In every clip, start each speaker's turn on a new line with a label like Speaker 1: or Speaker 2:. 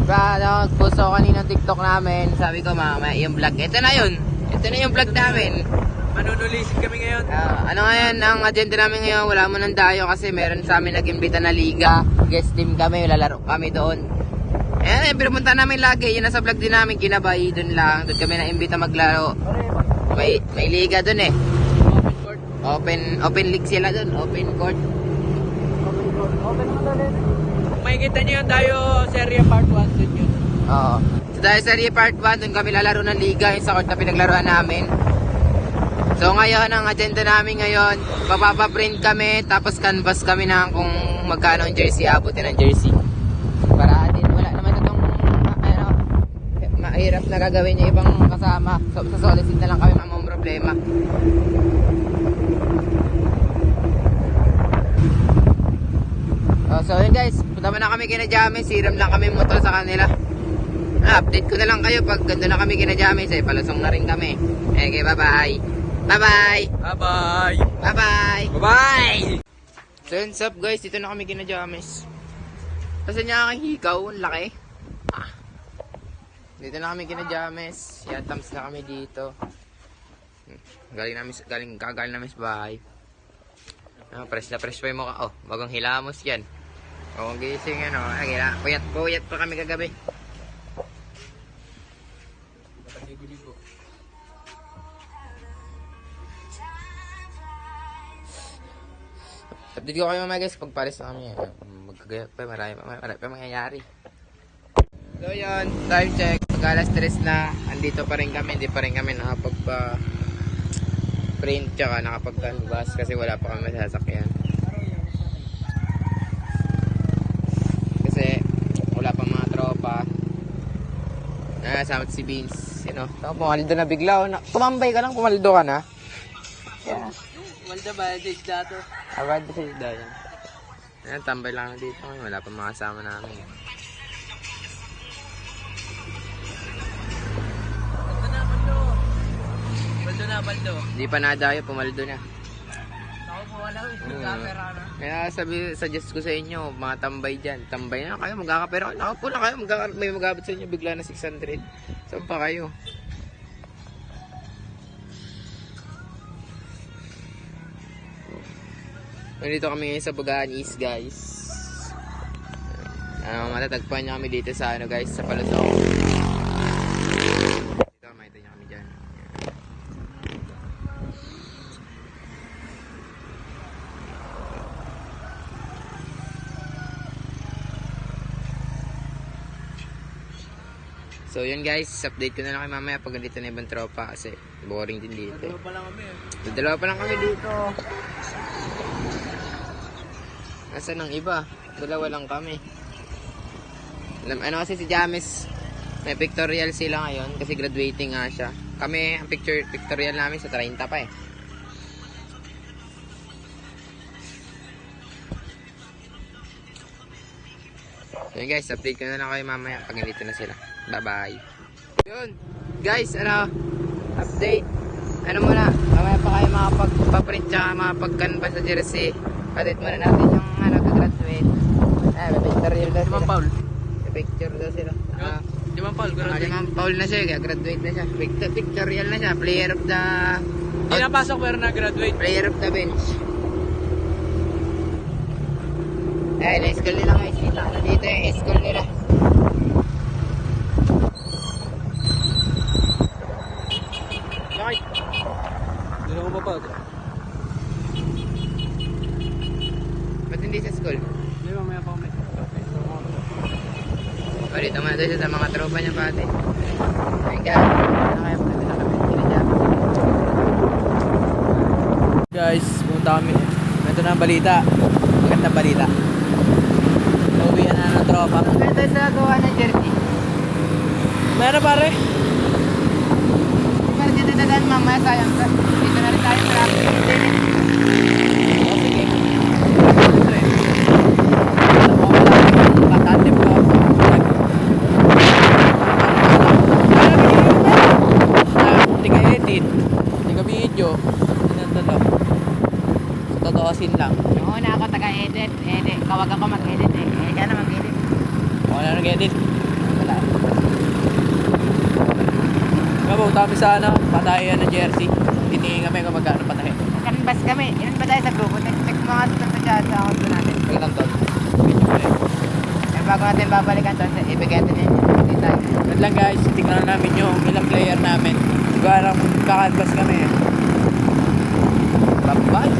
Speaker 1: Nag-post ako kanina ng TikTok namin. Sabi ko, mamaya yung vlog. Ito na yun. Ito na yung vlog namin.
Speaker 2: Manunulisin kami ngayon.
Speaker 1: Ano ngayon, ang agenda namin ngayon, wala mo ng dayo kasi meron sa amin nag-imbita na liga. Guest team kami, lalaro kami doon. Ayan, pinupunta namin lagi. Yun nasa vlog din namin, Kinabay. Doon lang, doon kami na-imbita maglaro. May liga doon eh. Open league sila doon, open court.
Speaker 2: Makikita niyo yung tayo Serie Part 1 doon yun.
Speaker 1: Oo. So dahil sa Part 1, doon kami lalaro ng liga, yung sa court na pinaglaruan namin. So ngayon, ang agenda namin ngayon, papaprint kami, tapos canvas kami na kung magkano ang jersey, abutin ng jersey. Para din, wala naman itong mahirap na gagawin yung ibang kasama. So sa Solicit na lang kami mamang problema. So yun guys, punta na kami kina James, siram lang kami motor sa kanila. Update ko na lang kayo pag ganda na kami kina James, palusong na rin kami. Okay, bye bye. Bye bye.
Speaker 2: Bye bye.
Speaker 1: Bye bye.
Speaker 2: Bye bye.
Speaker 1: So yun up guys, dito na kami kina James. Kasi niya aking hikaw, ang laki. Dito na kami kina James, yatams na kami dito. Galing namin sa bahay. Press na press pa yung mukha. Oh, bagong hilamos yan. Bagong gising yan, oh. Puyat pa kami kagabi. Update ko kayo mamaya guys, pagpalis na kami. Magkagayat pa, marami pa mangyayari. So yun, time check. Pag alas 3 na, andito pa rin kami. Hindi pa rin kami nakapag-print tsaka nakapag-canvas kasi wala pa kami sasakyan. Kasi wala pa mga tropa. Sama si Vince. You know, pumaldo na bigla. Tumambay ka lang, pumaldo ka na. Yeah.
Speaker 2: Malda ba? Isda to.
Speaker 1: Abad sa isda yan. Ayan, tambay lang dito. Wala pa mga kasama namin.
Speaker 2: Baldo.
Speaker 1: Hindi pa nadayo, pumaldo na.
Speaker 2: Ako po wala ko. Camera na.
Speaker 1: Kaya suggest ko sa inyo, mga tambay dyan. Tambay na kayo, magkakapera. Nakapo na kayo, may magabot sa inyo bigla na 600. Saan pa kayo? Nandito kami ngayon sa Bugaan East guys. Matatagpuan nyo kami dito sa guys, sa Palusong. Dito makita nyo kami dyan. So yun guys, update ko na lang kayo mamaya pag dito na ibang tropa kasi boring din dito.
Speaker 2: Dalawa pa lang kami eh.
Speaker 1: Dalawa pa lang kami dito. Nasaan ang iba? Dalawa lang kami. Ano kasi si James, may pictorial sila ngayon kasi graduating nga siya. Kami, ang pictorial namin sa 30 pa eh. So yun guys, update ko na lang kayo mamaya pag nandito na sila. Bye bye. Yun guys, update. Muna, mamaya pa kayo makapag-print tsaka makapag-canvas sa jersey. Update muna natin yung graduate. May pictorial daw sila.
Speaker 2: Paul.
Speaker 1: May picture daw sila.
Speaker 2: Limang Paul,
Speaker 1: Limang Paul na siya, graduate na siya. Pictorial na siya, player of the...
Speaker 2: Hindi napasok pero na-graduate.
Speaker 1: Player of the bench. Na-school nila guys. Dito yung school nila.
Speaker 2: Bakit? Hindi na ako mapag.
Speaker 1: Ba't hindi sa school?
Speaker 2: Hindi, mamaya pa kami.
Speaker 1: Dito muna tayo sa mga tropa niya pati. Ay ka. Ano kaya pala na kami?
Speaker 2: Guys, pumunta kami. Ito na ang balita. Magandang balita. Uwian na ng tropa.
Speaker 1: Ano tayo sa gawa ng jersey?
Speaker 2: Meron pare.
Speaker 1: Pero dito na daan mamaya sayang. Dito na rin tayo sa
Speaker 2: Patante po. Tiga-edit. Tiga-video. Totoosin lang.
Speaker 1: Oo na ako taga-edit. Kawag ako mag-edit eh. Kaya na mag-edit.
Speaker 2: Ako na nag-edit. Pumunta kami sa ano, patayan ng jersey. Tinihin kami kung magkano patahin.
Speaker 1: Canvas kami. Ilan ba tayo sa grupo? Check mga sa chat sa account ko natin.
Speaker 2: Ilang doon?
Speaker 1: Eh, bago natin babalikan to, ibigay natin yung tayo.
Speaker 2: At lang guys, tignan namin yung ilang player namin. Siguro kakanvas kami eh. Bye-bye!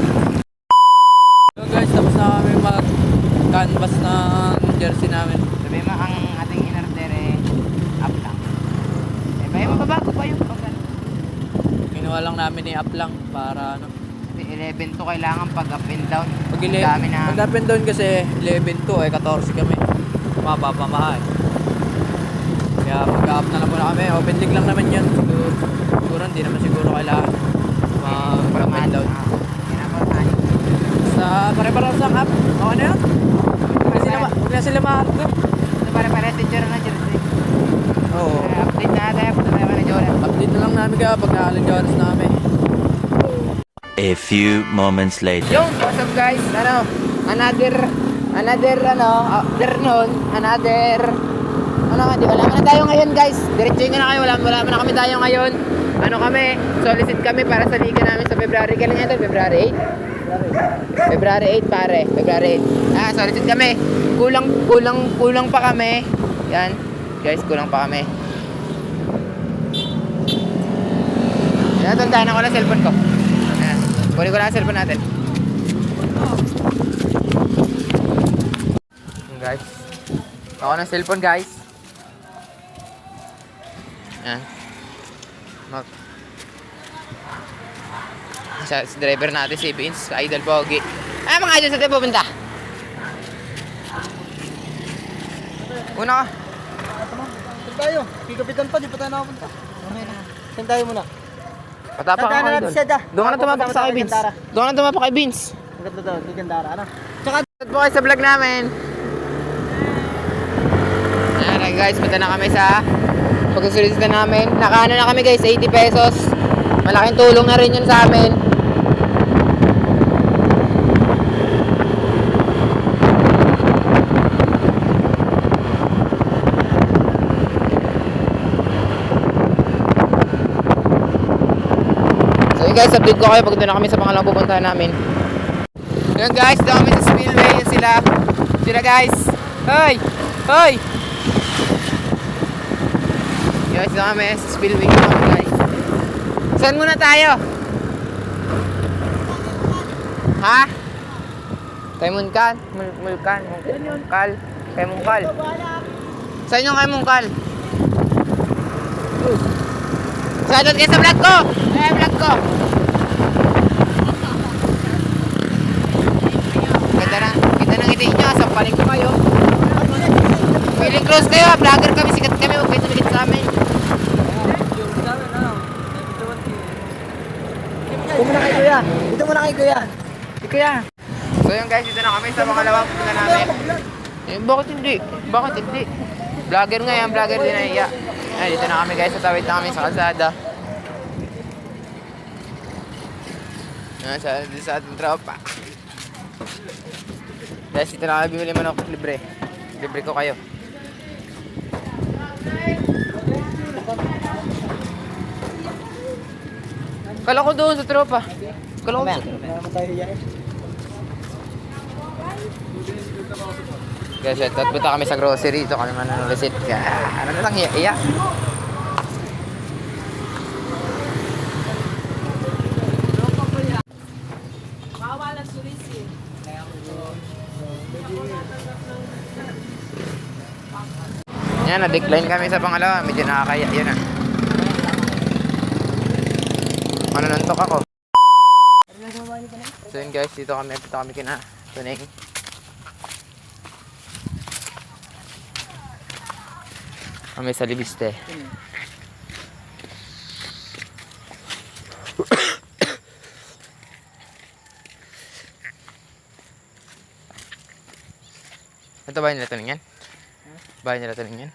Speaker 2: So guys, tapos na kami mag-canvas ng jersey namin.
Speaker 1: Sabi mo, ang ating in-order up lang. Eh, bayo mababago pa yung pag ano.
Speaker 2: Kinuha lang namin ni up lang para ano.
Speaker 1: 11 to kailangan pag up and down.
Speaker 2: Pag
Speaker 1: Dami na.
Speaker 2: up and down kasi 11 to eh, 14 kami. Mapapamahay. Kaya mag-up na lang muna kami. Open league lang naman yun. Siguro hindi naman siguro kailangan mag-up and down. Sa pare-pareho sa up. Okay na yun. Huwag na sila ma-up.
Speaker 1: Ito pare-pare teacher na jersey.
Speaker 2: Oo.
Speaker 1: Update na tayo. Punta tayo na Jordan.
Speaker 2: Update na lang namin kaya pag nakaligyaras namin.
Speaker 3: A few moments later.
Speaker 1: Yung, what's up guys? Another afternoon, wala na tayo ngayon guys. Diretso na kayo, wala na kami tayo ngayon. Solicit kami para sa liga namin sa February. Kailan nga ito? February 8? February 8 pare, February 8. Solicit kami. Kulang pa kami. Yan, guys, kulang pa kami. Tandaan ako na cellphone ko. Ayan. Kunin ko na ang cellphone natin. Guys. Ako ng cellphone guys. Ayan. Si driver natin si Vince, Idol Pogi. Ay mga idol, sa tayo pupunta? Una ka.
Speaker 4: Saan tayo? Kikapitan pa, di pa tayo nakapunta. Okay na. Saan tayo muna?
Speaker 1: Patapa ka idol. Doon ka na tumapak sa kay Vince. Doon ka na tumapak kay Vince.
Speaker 4: Ang ganda daw, kay Gandara, ano?
Speaker 1: Tsaka po kayo sa vlog namin. Ayan guys, punta na kami sa pagsusulitan namin. Nakaano na kami guys, 80 pesos. Malaking tulong na rin yun sa amin. So yun guys, update ko kayo pag doon na kami sa pangalawang pupuntahan namin. Yun guys, doon kami sa spillway. Yun sila guys. Hoy! Hoy! Guys, doon kami sa spillway guys. Saan muna tayo? Ha? Kay Munkal? Munkal? Kay Munkal? Saan yung kay Munkal? Shoutout kayo sa vlog ko! Vlog ko! Ganda ng ngiti nyo, sampaling ko kayo. Feeling close kayo, vlogger kami, sikat kami, huwag kayo tumikit sa amin.
Speaker 4: Dito muna kay Kuya. Dito muna kay Kuya. Si Kuya.
Speaker 1: So yun guys, dito na kami sa pangalawang punta namin. Bakit hindi? Vlogger nga yan, vlogger din na iya. Ay, dito na kami guys, tatawid na kami sa kalsada. Sa ating tropa. Guys, dito na kami bibili manok libre. Libre ko kayo. Kala ko doon sa tropa. Kala ko doon.
Speaker 4: Meron tayo hiya eh.
Speaker 1: Guys, at punta kami sa grocery. Ito kami mananalisit. Ano na lang, iya. Yan, na-decline kami sa pangalawa. Medyo nakakaya. Yun ah. Nantok ako. So yun guys, dito kami kina Tuning. Kami sa Libiste. Ito bahay nila Tuning yan? Bahay nila Tuning yan?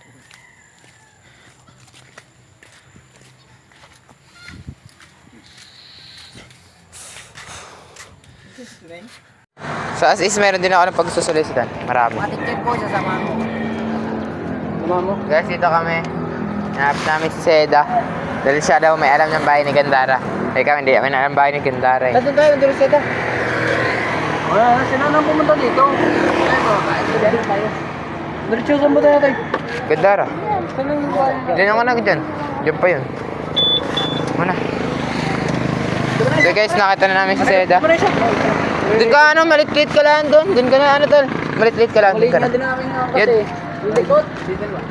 Speaker 1: Sa As-is, meron din ako ng pagsusolicitan. Marami.
Speaker 4: Matikit po sa sama mo. Sama mo?
Speaker 1: Guys, dito kami. Nahanap namin si Seda. Dahil siya daw may alam ng bahay ni Gandara. Ikaw hindi, may alam bahay ni Gandara eh.
Speaker 4: Nandun tayo, nandun Rosetta. Wala na, sino nang pumunta dito? Ayun tayo. Diretso saan ba tayo tayo?
Speaker 1: Gandara.
Speaker 4: Saan ang bahay nila?
Speaker 1: Diyan ako na dyan. Diyan pa yun. Muna. So guys, nakita na namin si Seda. Doon ka ano, malit-lit ka lang doon. Doon ka na ano tol. Malit-lit ka lang. Doon ka na.
Speaker 4: din namin nga
Speaker 1: Yun.
Speaker 4: kasi. Yung likod.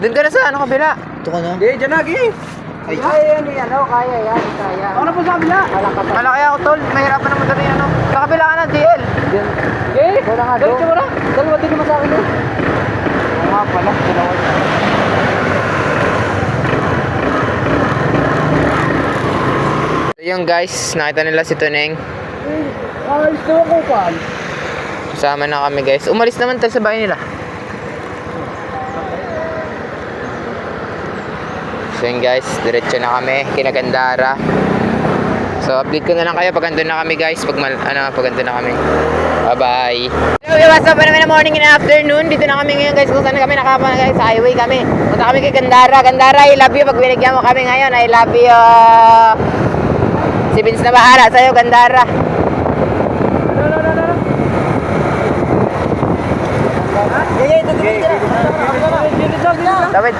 Speaker 1: Doon ka na sa ano kabila.
Speaker 4: Ito ka na? Hindi, dyan lagi. Ay, kaya yan, kaya yan, kaya. Ako na po sa kabila.
Speaker 1: Malaki ako tol. Mahirapan naman dito yung ano. Sa kabila ka na, DL.
Speaker 4: Eh, wala nga doon. Diretso mo na. Dalawa din naman sa akin doon. Oo nga pala, dalawa na.
Speaker 1: So yung guys, nakita nila si Tuneng.
Speaker 4: Ayos na ako, pal.
Speaker 1: Kasama na kami guys. Umalis naman tayo sa bahay nila. So yun guys, diretso na kami kina Gandara. So update ko na lang kayo pag andun na kami guys. Pag andun na kami. Bye bye. Hello, what's up naman na morning and afternoon. Dito na kami ngayon guys. Kung saan kami nakapa guys, sa highway kami. Punta kami kay Gandara. Gandara, I love you. Pag binigyan mo kami ngayon, I love you. Si Vince na bahala sa'yo, Gandara. Tawid.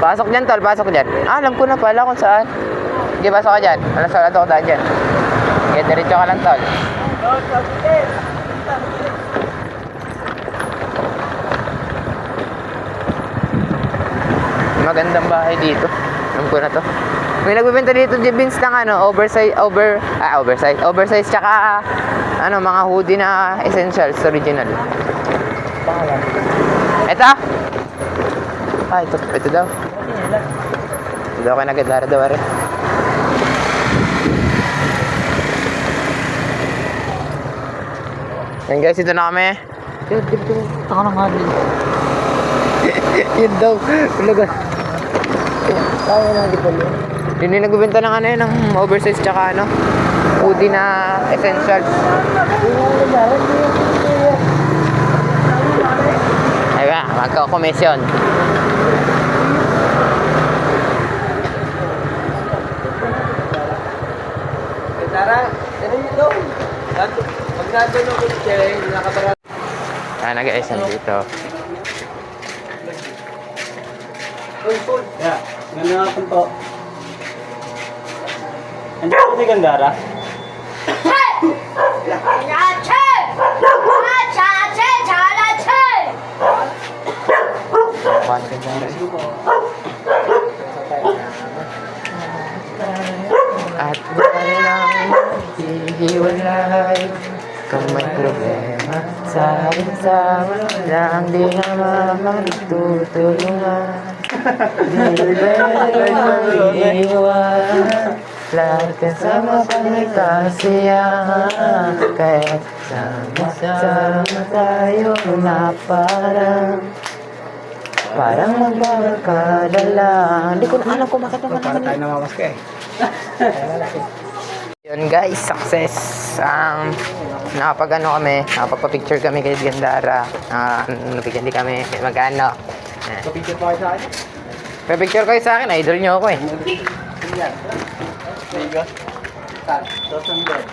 Speaker 1: Pasok dyan, tol. Pasok dyan. Ah, alam ko na pala kung saan. Sige, pasok ka dyan. Alam sa ko daan dyan. Sige, diretso ka lang, tol. Magandang bahay dito. Alam ko na to. May nagbibenta dito, Vince, ng ano, oversize, tsaka mga hoodie na essentials, original. Ito? Ah, ito daw. Ito daw kayo nagandara daw, are. Yan guys, ito na kami.
Speaker 4: Ako na nga din.
Speaker 1: Yun daw. Ulaga. Kaya na, di pala. Yun yung nagbibenta ng ano yun, ng oversize tsaka hoodie na essentials. Ay ba, magka-commission.
Speaker 4: Tara, ano yun daw? Pag nandun ako siya, nakabara.
Speaker 1: Nag-ayos dito.
Speaker 4: Full. Yeah, ganda nga punto. Andiyan ko si Gandara?
Speaker 1: At walang hihiwalay kung may problema sa sama lang di naman tutulungan. Di pwede mag-iwan lahat kasama pagkasiyahan kahit sama-sama tayo na parang magbarkada lang. Hindi ko na alam kung bakit naman
Speaker 4: Para tayo namamas ka eh.
Speaker 1: Yun guys, success. Nakapagpa-picture kami kay Gandara. Nabigyan din kami magkano.
Speaker 4: Kapicture pa kayo sa akin?
Speaker 1: Pa-picture kayo sa akin, idol nyo ako eh.
Speaker 4: Yan. Liga. Saan? Saan doon?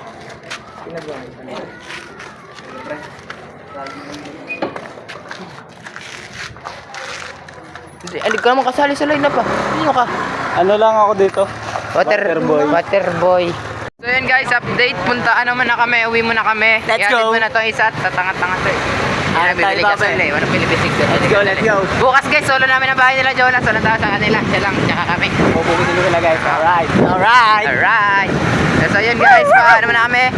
Speaker 4: Pinagawa ko.
Speaker 1: Alig ka naman kasali sa line na pa. Sino ka?
Speaker 4: Ano lang ako dito?
Speaker 1: Waterboy. So yun guys, update. Puntaan naman na kami. Uwi muna kami.
Speaker 4: Let's go.
Speaker 1: Mo na itong isa at tatanga-tanga to eh.
Speaker 4: Ah,
Speaker 1: Bibili
Speaker 4: tayo
Speaker 1: ka sa
Speaker 4: pa,
Speaker 1: line. Walang pilibisig doon.
Speaker 4: Let's go.
Speaker 1: Bukas guys, solo namin ang bahay nila Jonas. Walang tao sa kanila. Siya lang, tsaka kami.
Speaker 4: Pupukutin ko sila guys. Alright.
Speaker 1: Alright. So yun guys, pa naman na kami.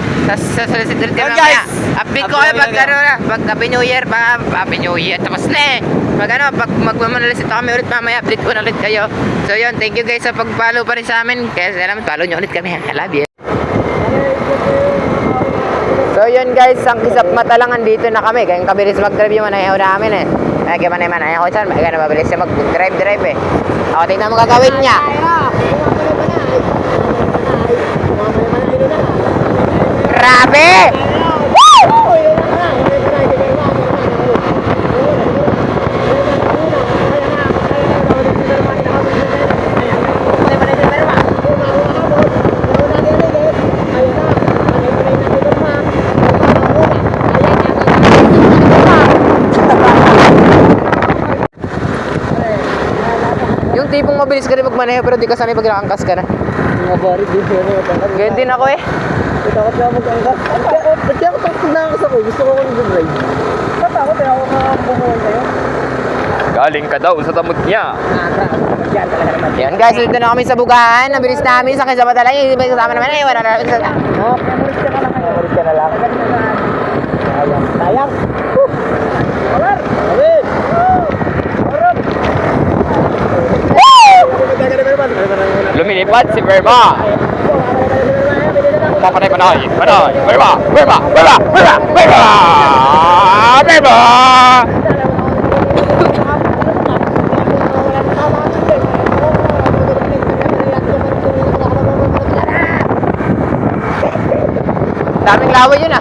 Speaker 1: Sa solicitor kami
Speaker 4: Yun, guys.
Speaker 1: mamaya. Update ko kayo pag Happy New Year pa. Happy New Year. Tapos na eh. Pag magmamanalis kami ulit mamaya. Update ko na ulit kayo. So yun, thank you guys sa pag-follow pa rin sa amin. Kaya salamat, follow nyo ulit kami. I love you. So yun guys, ang kisap mata lang andito na kami. Kaya kabilis mag-drive yung manayaw namin eh. Kaya manayaw ko dyan. Kaya mabilis siya mag-drive eh. Ako tingnan mo gagawin niya. Grabe! mabilis ka rin magmaneho pero di ka sanay pag nakangkas ka na.
Speaker 4: Mga pare, di ko na.
Speaker 1: Ganyan din ako eh.
Speaker 4: Takot na mag-angkas. Ba't kaya ako takot na angkas ako? Gusto ko mag-drive. Takot eh, ako bumuhay kayo.
Speaker 2: Galing ka daw sa tamot niya.
Speaker 4: Yan talaga naman.
Speaker 1: Yan guys, dito na kami sa bugaan. Nabilis namin, sakay sa mata lang. Yung iba kasama naman, wala na namin sa...
Speaker 4: Memories ka na lang. Memories ka na lang. Sayang. Sayang. Power! Alin! Harap!
Speaker 2: Lumilipad si Verma. Papanay, panay. Verma!
Speaker 1: Daming laway yun ah.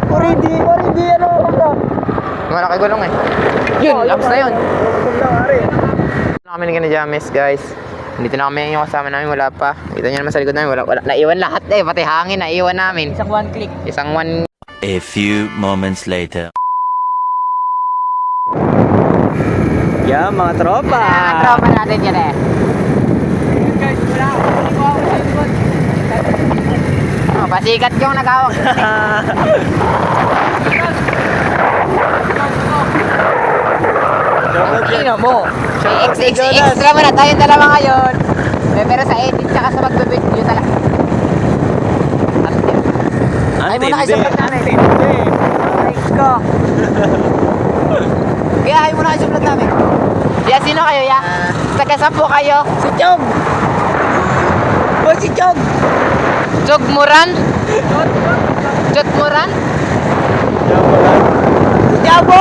Speaker 4: Orindi, ano ba?
Speaker 1: Malaki gulong eh. Yun, labs na yun. Wala kami ni James guys. Dito na kami yung kasama namin, wala pa. Kita nyo naman sa likod namin, wala. Naiwan lahat eh, pati hangin, naiwan namin.
Speaker 4: Isang one click.
Speaker 1: Isang one.
Speaker 3: A few moments later.
Speaker 2: Yeah, mga tropa.
Speaker 1: Tropa natin yan eh. Oh, pasikat yung nagawak.
Speaker 4: Sino mo?
Speaker 1: Extra mo na tayong dalawa ngayon. Pero sa edit tsaka sa magbibideo talaga. Ay muna kayo sa vlog namin. Thanks ko. Kaya ay muna kayo sa vlog namin. Ya, sino kayo ya? Taga-sampo kayo.
Speaker 4: Si Chog! Boy, si Chog!
Speaker 1: Jogmuran? Jogmuran?
Speaker 4: Jabo!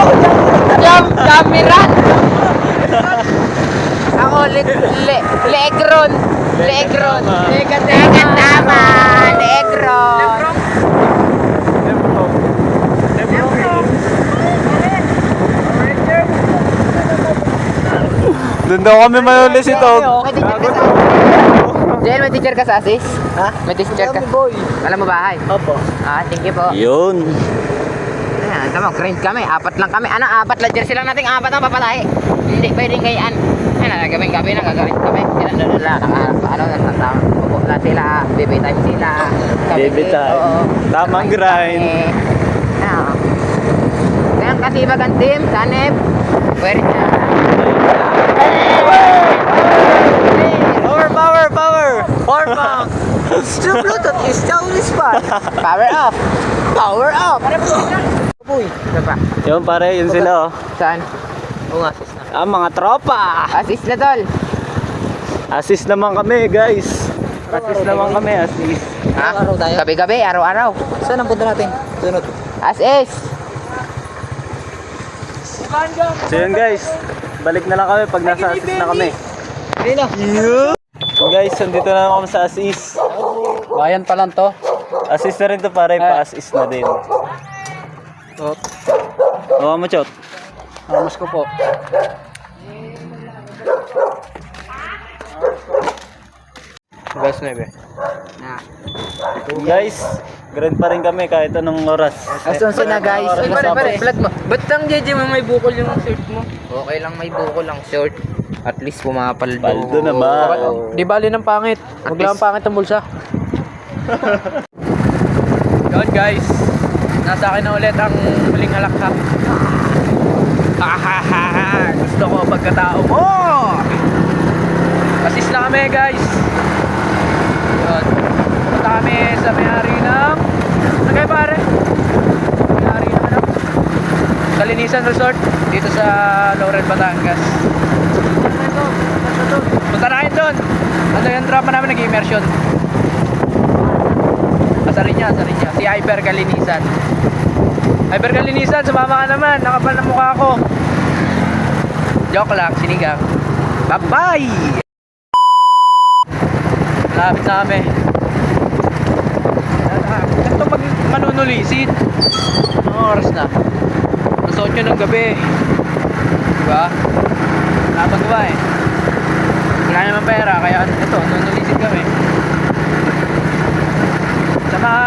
Speaker 1: Jamiran? Ako, Legron. Legron. Legataman. Legron.
Speaker 2: Doon daw kami mayulis ito.
Speaker 1: May teacher ka sa... Jen, may teacher ka sa Asis?
Speaker 4: Ha?
Speaker 1: May teacher ka?
Speaker 4: Boy.
Speaker 1: Alam mo bahay?
Speaker 4: Opo.
Speaker 1: Thank you po.
Speaker 2: Yun.
Speaker 1: Ayan, tama, grind kami. 4 lang kami. Ano, 4 lang jersey lang natin. 4 ang papatahe. Hindi pwedeng kayaan. Ayan, gabi na gagawin kami. Ano, upo na sila. Baby time sila.
Speaker 2: Baby time.
Speaker 1: Oo.
Speaker 2: Tamang grind.
Speaker 1: Ayan. Ngayon kasi bagang team, Sanep. Pwede na.
Speaker 4: Power bank! So Bluetooth is Chinese pa.
Speaker 1: Power up.
Speaker 4: Power up! Boy.
Speaker 1: Ano pa?
Speaker 2: Yun pare, yun sila oh.
Speaker 1: Saan?
Speaker 4: Oo nga, sis na.
Speaker 2: Mga tropa.
Speaker 1: Assist na tol.
Speaker 2: Assist naman kami guys. Assist naman kami, assist.
Speaker 1: Ha?
Speaker 4: Araw-araw tayo?
Speaker 1: Gabi-gabi, araw-araw.
Speaker 4: Saan ang punta natin? Sunod.
Speaker 1: As-is.
Speaker 2: So yun guys, balik na lang kami pag nasa assist na kami.
Speaker 4: Hindi na.
Speaker 2: So guys, nandito na kami sa assist.
Speaker 4: Bayan pa lang to.
Speaker 2: Assist na rin to pare, pa-assist na din. Oo mo, Chot.
Speaker 4: Ramos ko po.
Speaker 2: Gas na
Speaker 1: Na.
Speaker 2: Guys, grind pa rin kami kahit anong oras.
Speaker 1: Asun na guys.
Speaker 2: Oras
Speaker 1: Ay,
Speaker 2: na
Speaker 1: pare,
Speaker 2: tapos.
Speaker 1: vlog mo.
Speaker 4: Ba't ang JJ mo may bukol yung shirt mo?
Speaker 1: Okay lang, may buko lang short. At least pumapaldo.
Speaker 2: Paldo naman.
Speaker 4: Di bali ng pangit. Huwag lang pangit ang bulsa.
Speaker 2: Yun guys, nasa akin na ulit ang huling halakhak. Gusto ko pagkatao mo. Assist na kami guys. Yun. Punta kami sa may-ari ng... Ano kayo pare? May-ari ng ano? Kalinisan Resort dito sa Laurel, Batangas. Punta na kayo doon. Ano yung tropa namin nag-immersion. Asarin niya. Si Hyper Kalinisan. Hyper Kalinisan, sumama ka naman. Nakapal na mukha ko. Joke lang, sinigang. Bye-bye! Malapit na kami. Ito pag manunulisit. Anong oras na? Alas 8 ng gabi. Diba? Napagawa eh. Wala naman pera, kaya ito, nunulisit kami. Sa mga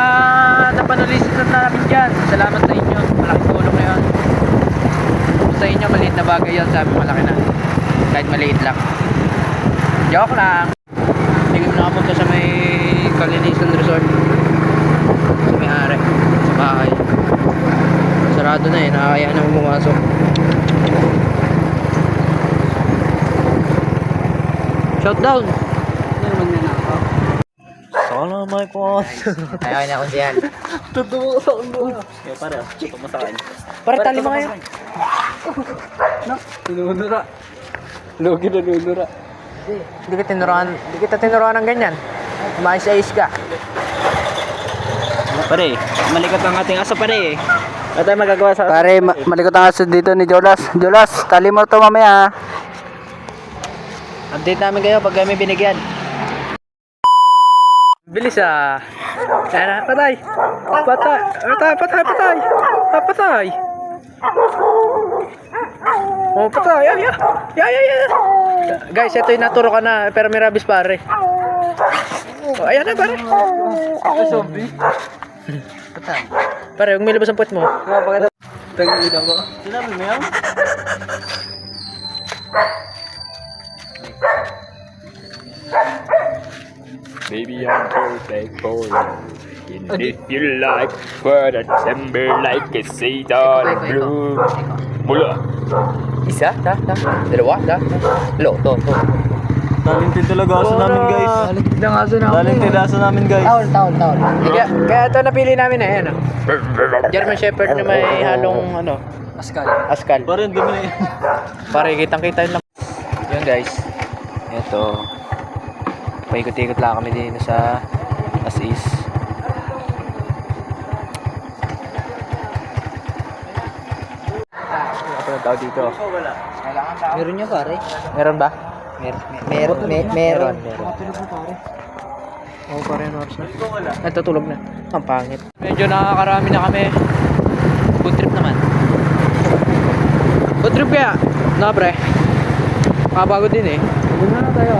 Speaker 2: napanulisit na namin dyan, salamat sa inyo. Malaking tulong na bagay yun, sabi malaki na. Kahit maliit lang. Joke lang. Hindi kami nakapunta sa may Kalinisan Resort. Sa may ari. Sa bahay. Sarado na eh, nakakaya na pumasok. Shutdown!
Speaker 4: Sana may kwan.
Speaker 1: Ayaw na kung siyan.
Speaker 4: Totoo sa ulo. Kaya pare, totoo sa akin.
Speaker 2: Pare, tali mo kayo.
Speaker 4: Nunura. Logi na nunura.
Speaker 2: Hindi kita tinuruan ng ganyan. Mais ka.
Speaker 4: Pare, malikot ang ating aso pare. Ano tayo magagawa sa...
Speaker 2: Pare, malikot ang aso dito ni Jolas. Jolas, tali mo to mamaya. Update namin kayo pag kami binigyan. Bilis ah. Ayan, patay. Patay. Patay, patay, patay. Patay. Oh, patay. Ay, ay. Guys, ito yung naturo ka na, pero may rabies pare. Oh, ayan na pare.
Speaker 4: Zombie?
Speaker 2: Patay. Pare, huwag may labas ang puwet mo.
Speaker 4: Tangin na mo. Sinabi mo yan?
Speaker 5: Maybe I'm perfect for you. And if you like, for the December like a season blue. Mula.
Speaker 2: Isa, dalawa, lo, to.
Speaker 4: Talented talaga aso namin guys.
Speaker 2: Talented ang aso namin.
Speaker 4: Talented aso namin guys.
Speaker 2: Taon. Kaya ito napili namin eh, ano. German Shepherd na may halong, ano, Askal.
Speaker 4: Pare, dumi na yan.
Speaker 2: Pare, kitang-kita yun lang. Yun guys. Ito. Paikot-ikot lang kami din sa as-is. Ito yung tao dito.
Speaker 1: Meron niya pare.
Speaker 2: Meron ba?
Speaker 1: Meron.
Speaker 2: Oo, pare, ano oras na? Ito, tulog na. Ang pangit. Medyo nakakarami na kami. Good trip naman. Good trip kaya? No, pre. Kapagod din eh.
Speaker 4: Doon na tayo.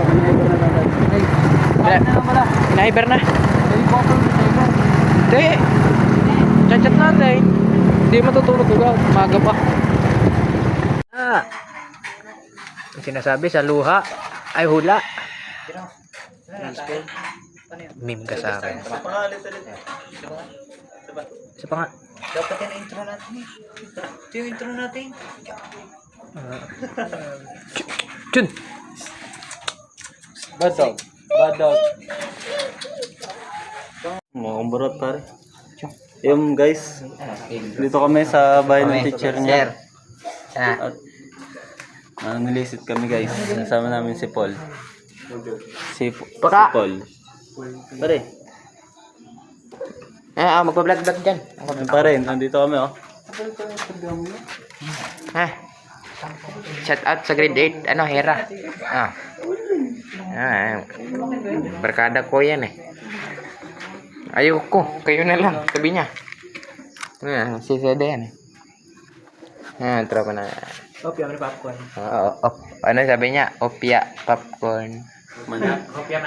Speaker 2: Hiniber na. Hindi. Chat-chat natin. Hindi matutulog ugaw. Maga pa. Ang sinasabi sa luha ay hula. Meme ka sa akin. Isa pa nga.
Speaker 1: Dapat yan ang intro natin eh. Ito yung intro natin.
Speaker 2: Chun!
Speaker 4: Bad dog. Mga kumburot pare. Yung guys, dito kami sa bahay ng teacher niya. At nilisit kami guys. Nasama namin si Paul. Si Paul. Pare.
Speaker 1: Magpa-vlog dyan.
Speaker 4: Pare, nandito kami oh.
Speaker 1: Shout out sa grade 8. Ano, Hera. Barkada ko yan eh. Ayoko. Kayo na lang. Sabi niya. Si Sede yan eh. Tropa na.
Speaker 2: Opya, may popcorn.
Speaker 1: Ano sabi niya? Opya, popcorn.
Speaker 2: Opya,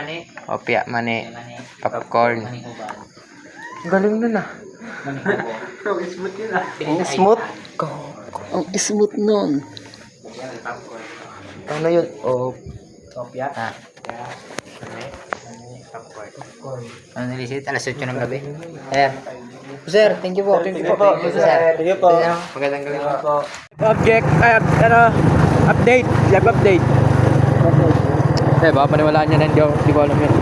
Speaker 2: mani.
Speaker 1: Popcorn. Galing nun ah.
Speaker 4: Ang smooth. Ang smooth nun.
Speaker 1: Ano yun?
Speaker 2: Opya.
Speaker 1: Ano nilisit? Alas 8 ng gabi. Ayan. Sir, thank you po.
Speaker 4: Thank you po. Thank you po.
Speaker 1: Magandang gabi po.
Speaker 2: Update. Live update. Baka paniwalaan nyo na, hindi ko alam yun.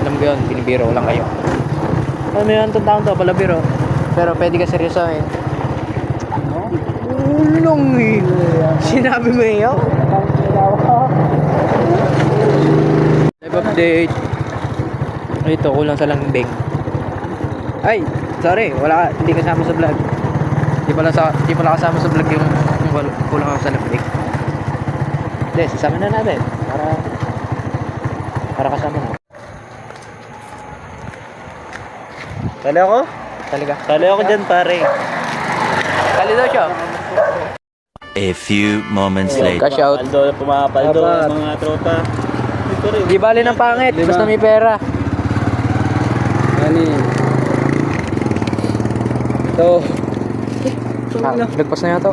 Speaker 2: Alam ko yun, binibiro lang kayo. Alam mo yun, itong taon to, pala biro. Pero pwede ka seryosohin. Ulong eh. Sinabi mo yun? Live update. Ito, kulang sa langbing. Ay, sorry, hindi kasama sa vlog. Hindi pala kasama sa vlog yung kulang ako sa langbing. Hindi, sasama na natin. Para kasama na.
Speaker 4: Tali ako?
Speaker 2: Talaga.
Speaker 4: Tali ako dyan pare.
Speaker 2: Kali daw siya.
Speaker 3: A few moments later.
Speaker 2: Cash out.
Speaker 4: Pumapaldo
Speaker 2: Dapat.
Speaker 4: mga tropa.
Speaker 2: Di bali ng pangit, basta may pera. Ito. Nagpas na yata.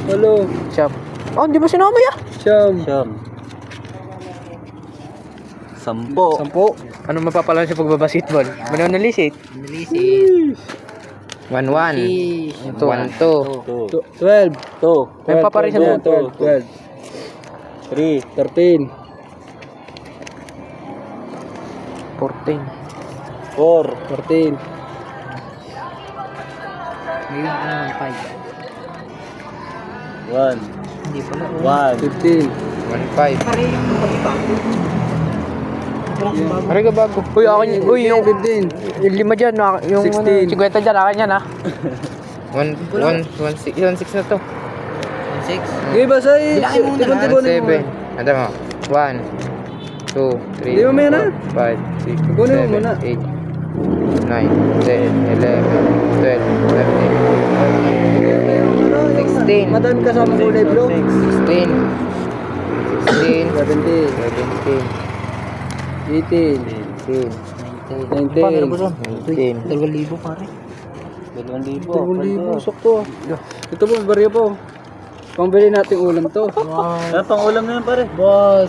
Speaker 4: Hello.
Speaker 2: Shop. Oh, hindi mo sinama ya?
Speaker 4: Siyam. 10.
Speaker 2: Ano mapapalan sa pagbabasketball? Mananalisit.
Speaker 1: Nalisit. 1-1. 1-2.
Speaker 4: 12. 2.
Speaker 2: May paparin sa
Speaker 4: 12. 3. 13.
Speaker 2: 14.
Speaker 4: 4. 14.
Speaker 1: Ngayon, ano naman,
Speaker 4: 1.
Speaker 1: 5. Hindi pala.
Speaker 4: 1. 15.
Speaker 1: 1-5.
Speaker 2: Aray ka bago. Uy, akin, uy, yung
Speaker 4: 15.
Speaker 2: 5 dyan, yung
Speaker 4: 16.
Speaker 2: 50 dyan, akin yan ha.
Speaker 1: 1-6 na to. 1-6.
Speaker 4: Okay, basta eh.
Speaker 1: Tibunin mo. 7. Ano mo? 1, 2, 3,
Speaker 4: Di mo muna.
Speaker 1: 4, 5, 6,
Speaker 4: Tibunin mo
Speaker 1: 7,
Speaker 4: muna.
Speaker 1: 8, 9, 10, 11, 12, 13, 16.
Speaker 4: Madami kasama kulay bro.
Speaker 1: 16, 16,
Speaker 4: 17.
Speaker 1: 17,
Speaker 4: 18. 19.
Speaker 1: 2,000 pare.
Speaker 4: 2,000. Sakto. Ito po, barya po. Pambili natin ulam to. Ano pang ulam na yan pare? Boss.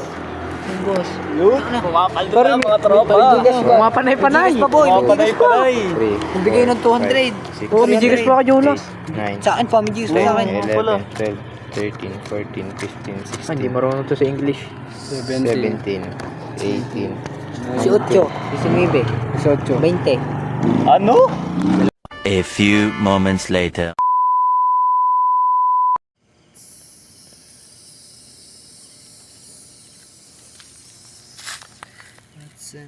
Speaker 4: Pare, mga tropa.
Speaker 2: Mga panay-panay.
Speaker 4: Panay-panay.
Speaker 1: 3,
Speaker 2: Bigay ng 200. Oo, may jigas pa ka, Jonas.
Speaker 1: 9,
Speaker 2: Sa akin pa, may jigas pa sa akin.
Speaker 1: 11, 12, 13, 14, 15, 16,
Speaker 2: Hindi marunong to sa English.
Speaker 1: 17, 18,
Speaker 2: 18.
Speaker 1: 19, 20.
Speaker 4: Ano?
Speaker 3: A few moments later.
Speaker 1: Send